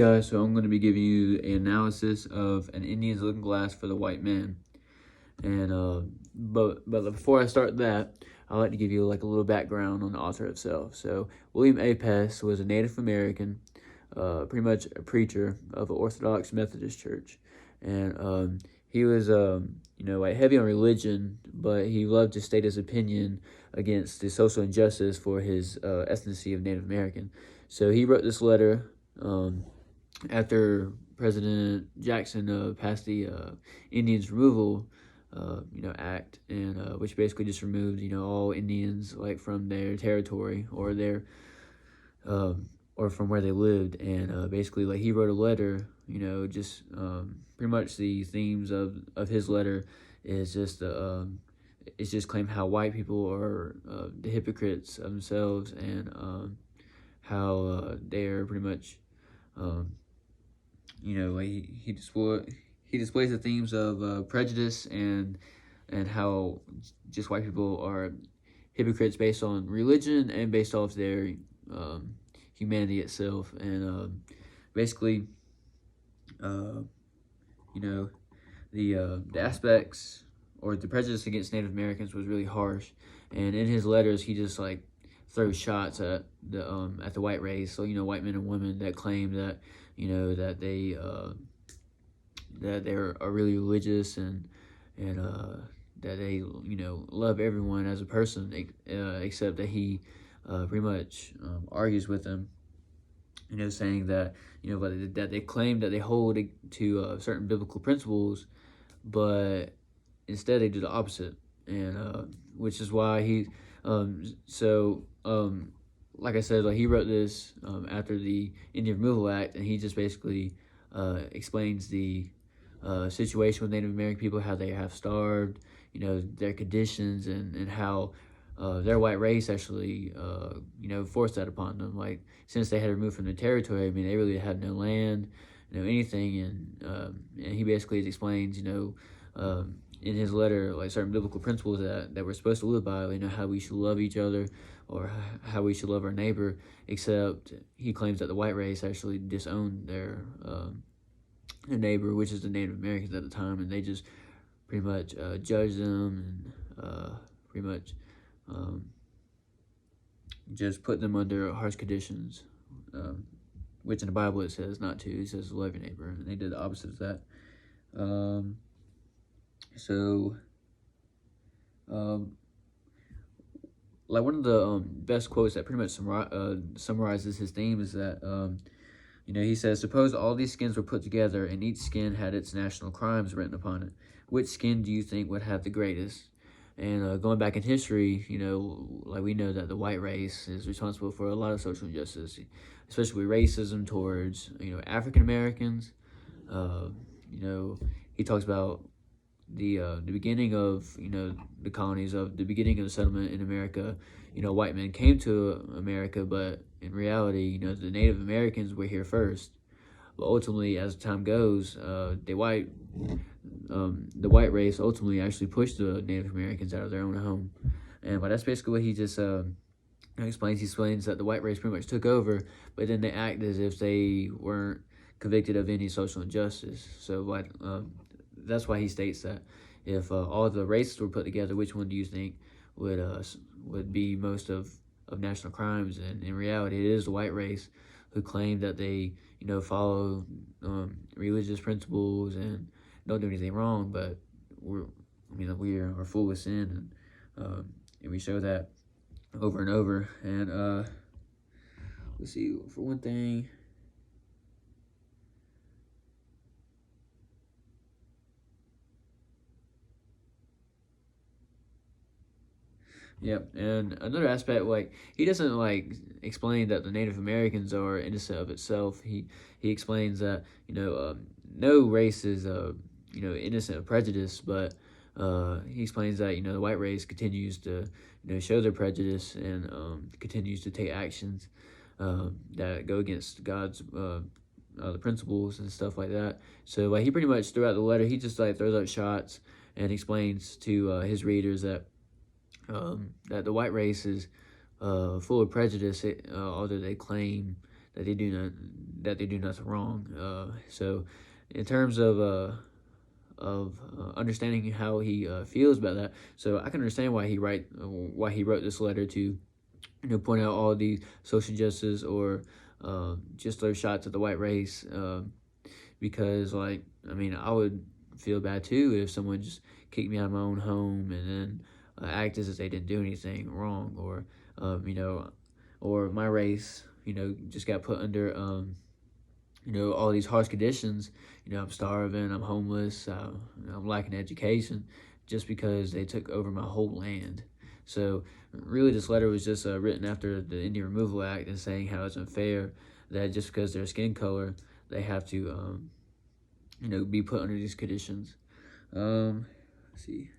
Guys, so I'm going to be giving you an analysis of An Indian's Looking Glass for the White Man. And but before I start that, I'd like to give you like a little background on the author itself. So William Apess was a Native American, pretty much a preacher of an Orthodox Methodist church, and he was like heavy on religion, but he loved to state his opinion against the social injustice for his ethnicity of Native American. So he wrote this letter after President Jackson passed the Indians Removal Act, and which basically just removed all Indians like from their territory or their or from where they lived, and basically like he wrote a letter, just pretty much the themes of his letter is just it's just claim how white people are the hypocrites of themselves, and how they're pretty much like he displays the themes of prejudice and how just white people are hypocrites based on religion and based off their humanity itself, and basically the aspects or the prejudice against Native Americans was really harsh, and in his letters he just like throws shots at the white race, so white men and women that claim that that they're really religious, and that they love everyone as a person, except that he pretty much argues with them, saying that that they claim that they hold to certain biblical principles, but instead they do the opposite, and which is why he like I said, like he wrote this after the Indian Removal Act, and he just basically explains the situation with Native American people, how they have starved, their conditions, and how their white race actually, forced that upon them. Like, since they had removed from their territory, I mean, they really had no land, anything, and he basically explains, in his letter, like certain biblical principles that we're supposed to live by, how we should love each other, or how we should love our neighbor, except he claims that the white race actually disowned their neighbor, which is the Native Americans at the time, and they just pretty much judge them, and pretty much just put them under harsh conditions, which in the Bible it says not to. It says love your neighbor, and they did the opposite of that. Like one of the best quotes that pretty much summarizes his theme is that he says, "Suppose all these skins were put together, and each skin had its national crimes written upon it. Which skin do you think would have the greatest?" And going back in history, like we know that the white race is responsible for a lot of social injustice, especially racism towards African Americans. He talks about the beginning of the colonies, of the beginning of the settlement in America. White men came to America, but in reality, the Native Americans were here first. But ultimately, as time goes, the white race ultimately actually pushed the Native Americans out of their own home, but that's basically what he just explains. He explains that the white race pretty much took over, but then they act as if they weren't convicted of any social injustice. So like that's why he states that if all the races were put together, which one do you think would be most of national crimes? And in reality, it is the white race who claim that they follow religious principles and don't do anything wrong, but we are full of sin, and we show that over and over. And let's see, for one thing. Yep, and another aspect, like he doesn't like explain that the Native Americans are innocent of itself. He explains that no race is innocent of prejudice, but he explains that the white race continues to show their prejudice, and continues to take actions that go against God's the principles and stuff like that. So like he pretty much throughout the letter, he just like throws out shots and explains to his readers that that the white race is full of prejudice, although they claim that they do nothing wrong. So in terms of understanding how he feels about that, so I can understand why he wrote this letter to point out all the social justice or just those shots at the white race, because like I mean I would feel bad too if someone just kicked me out of my own home and then act as if they didn't do anything wrong, or or my race just got put under all these harsh conditions. I'm starving, I'm homeless, I'm lacking education, just because they took over my whole land. So really this letter was just written after the Indian Removal Act and saying how it's unfair that just because their skin color they have to be put under these conditions. Let's see.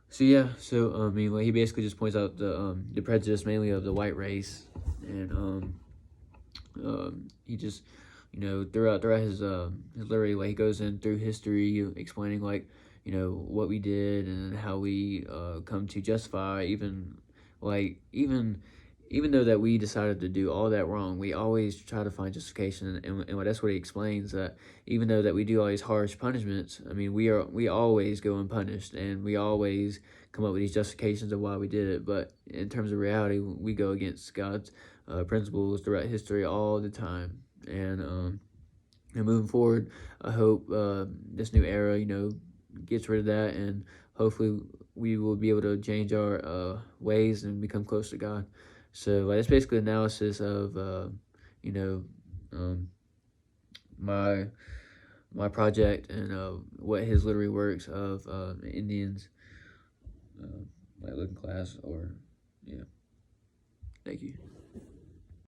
So yeah, I mean, he basically just points out the prejudice mainly of the white race, and he just throughout his literally like he goes in through history explaining like what we did and how we come to justify even though that we decided to do all that wrong, we always try to find justification, and that's what he explains, that even though that we do all these harsh punishments, I mean, we always go unpunished, and we always come up with these justifications of why we did it, but in terms of reality, we go against God's principles throughout history all the time, and moving forward, I hope this new era, gets rid of that, and hopefully we will be able to change our ways and become close to God. So that's basically analysis of my project and what his literary works of Indians, like looking class, or yeah. Thank you.